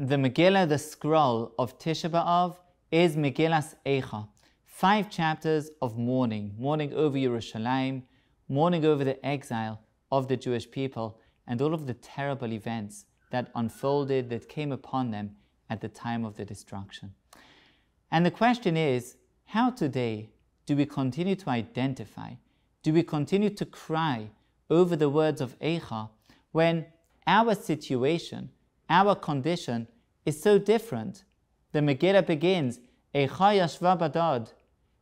The Megillah, the scroll of Tisha B'Av, is Megillas Eicha. 5 chapters of mourning. Mourning over Yerushalayim, mourning over the exile of the Jewish people, and all of the terrible events that unfolded, that came upon them at the time of the destruction. And the question is, how today do we continue to identify, do we continue to cry over the words of Eicha when our situation, our condition is so different? The Megillah begins, Eicha yashva badad.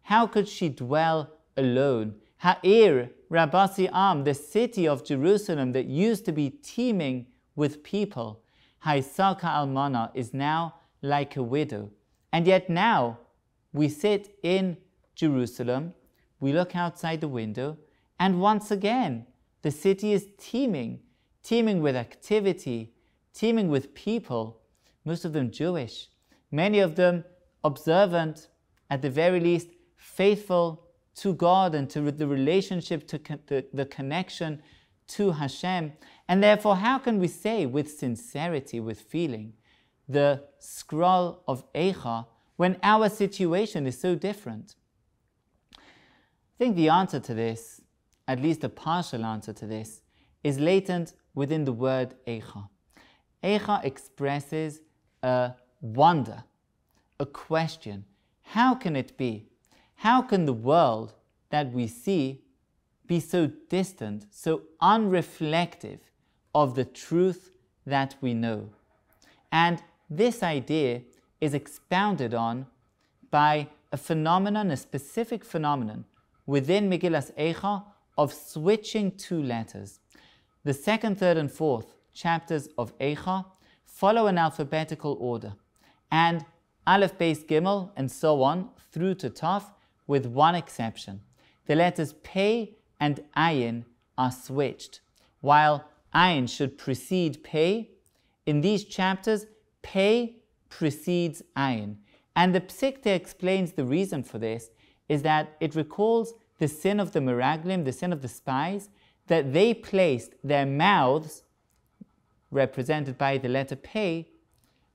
How could she dwell alone? Ha'ir Rabasi Am, the city of Jerusalem that used to be teeming with people, Haisaka Almana, is now like a widow. And yet now we sit in Jerusalem, we look outside the window, and once again the city is teeming with activity, teeming with people, most of them Jewish, many of them observant, at the very least faithful to God and to the relationship, to the connection to Hashem. And therefore, how can we say with sincerity, with feeling, the scroll of Eicha when our situation is so different? I think the answer to this, at least a partial answer to this, is latent within the word Eicha. Eicha expresses a wonder, a question. How can it be? How can the world that we see be so distant, so unreflective of the truth that we know? And this idea is expounded on by a phenomenon, a specific phenomenon within Megillas Eicha of switching 2 letters. The 2nd, 3rd, and 4th chapters of Eicha follow an alphabetical order, and Aleph, Beis, Gimel, and so on through to Taf, with one exception. The letters Pei and Ayin are switched. While Ayin should precede Pei, in these chapters, Pei precedes Ayin. And the Psikta explains the reason for this is that it recalls the sin of the Meraglim, the sin of the spies, that they placed their mouths, represented by the letter Pei,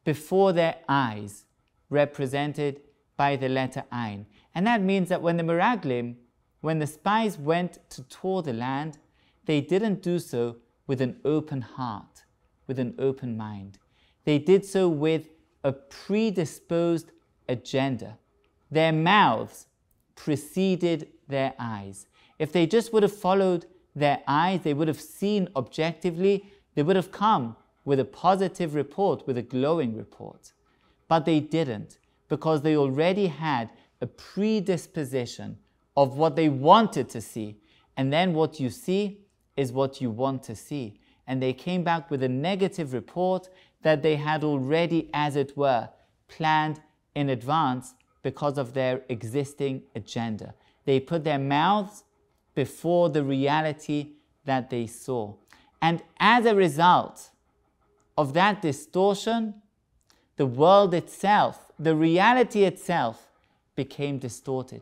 before their eyes, represented by the letter Ayin. And that means that when the Meraglim, when the spies went to tour the land, they didn't do so with an open heart, with an open mind. They did so with a predisposed agenda. Their mouths preceded their eyes. If they just would have followed their eyes, they would have seen objectively, they would have come with a positive report, with a glowing report. But they didn't, because they already had a predisposition of what they wanted to see. And then what you see is what you want to see. And they came back with a negative report that they had already, as it were, planned in advance because of their existing agenda. They put their mouths before the reality that they saw. And as a result of that distortion, the world itself, the reality itself, became distorted.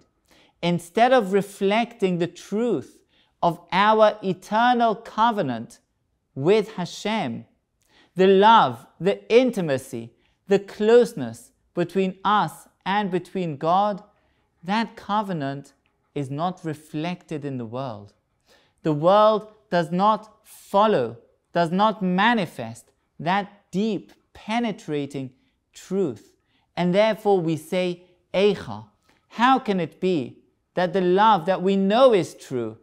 Instead of reflecting the truth of our eternal covenant with Hashem, the love, the intimacy, the closeness between us and between God, that covenant is not reflected in the world. The world does not follow, does not manifest that deep, penetrating truth. And therefore we say, Eicha, how can it be that the love that we know is true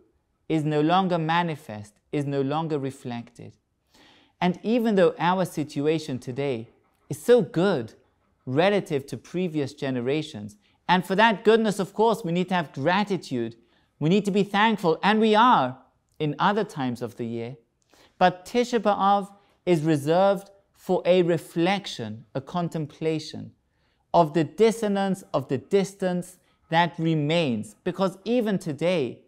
is no longer manifest, is no longer reflected? And even though our situation today is so good relative to previous generations, and for that goodness, of course, we need to have gratitude, we need to be thankful, and we are in other times of the year, but Tisha B'Av is reserved for a reflection, a contemplation of the dissonance, of the distance that remains, because even today,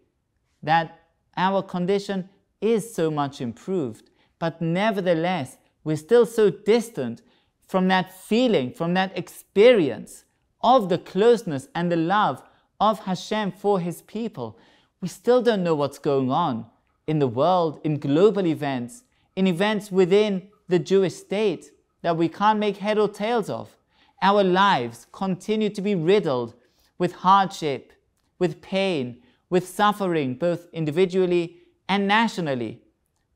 that our condition is so much improved, but nevertheless, we're still so distant from that feeling, from that experience of the closeness and the love of Hashem for His people. We still don't know what's going on in the world, in global events, in events within the Jewish state. that we can't make head or tails of. Our lives continue to be riddled with hardship, with pain, with suffering, both individually and nationally.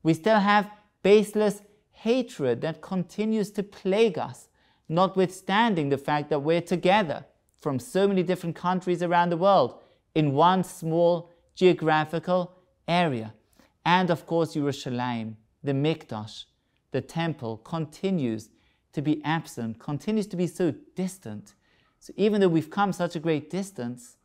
We still have baseless hatred that continues to plague us, notwithstanding the fact that we're together from so many different countries around the world in one small geographical area. And of course, Yerushalayim, the Mikdash, the temple, continues to be absent, continues to be so distant. So even though we've come such a great distance,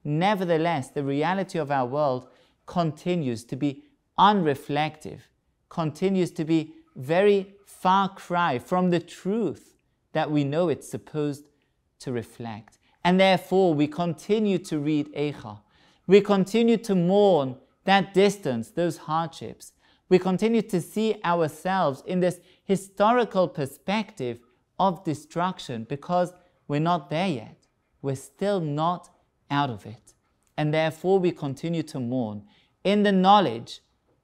nevertheless, the reality of our world continues to be unreflective, continues to be very far cry from the truth that we know it's supposed to reflect. And therefore, we continue to read Eicha. We continue to mourn that distance, those hardships. We continue to see ourselves in this historical perspective of destruction because we're not there yet. We're still not out of it. And therefore, we continue to mourn in the knowledge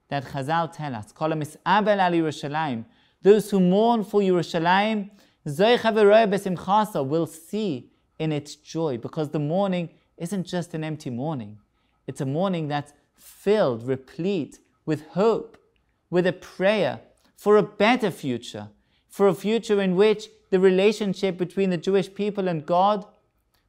that Chazal tell us, Kol ha'mis'abel al Yerushalayim, those who mourn for Yerushalayim, Zoicha v'roeh b'simchasa, will see in its joy, because the mourning isn't just an empty mourning. It's a mourning that's filled, replete with hope, with a prayer for a better future, for a future in which the relationship between the Jewish people and God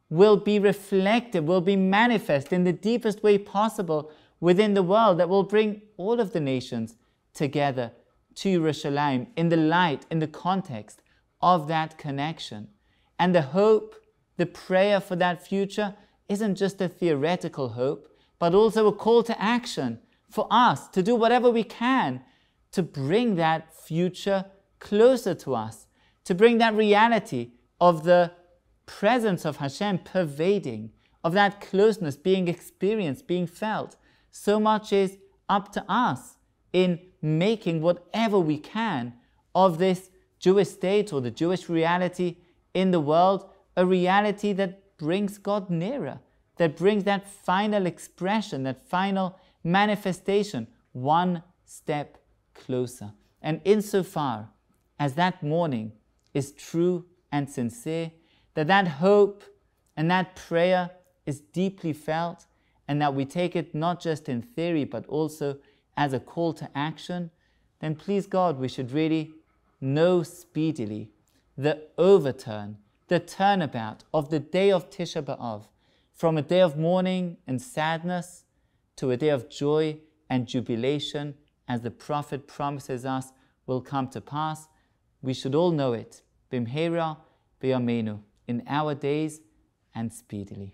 will be reflected, will be manifest in the deepest way possible within the world, that will bring all of the nations together to Yerushalayim in the light, in the context of that connection. And the hope, the prayer for that future isn't just a theoretical hope, but also a call to action for us to do whatever we can to bring that future closer to us, to bring that reality of the presence of Hashem pervading, of that closeness being experienced, being felt. So much is up to us in making whatever we can of this Jewish state or the Jewish reality in the world, a reality that brings God nearer, that brings that final expression, that final manifestation, one step closer. And insofar as that mourning is true and sincere, that hope and that prayer is deeply felt, and that we take it not just in theory but also as a call to action, then please God, we should really know speedily the overturn, the turnabout of the day of Tisha B'Av, from a day of mourning and sadness to a day of joy and jubilation, as the Prophet promises us will come to pass. We should all know it, bimheira b'yameinu, in our days and speedily.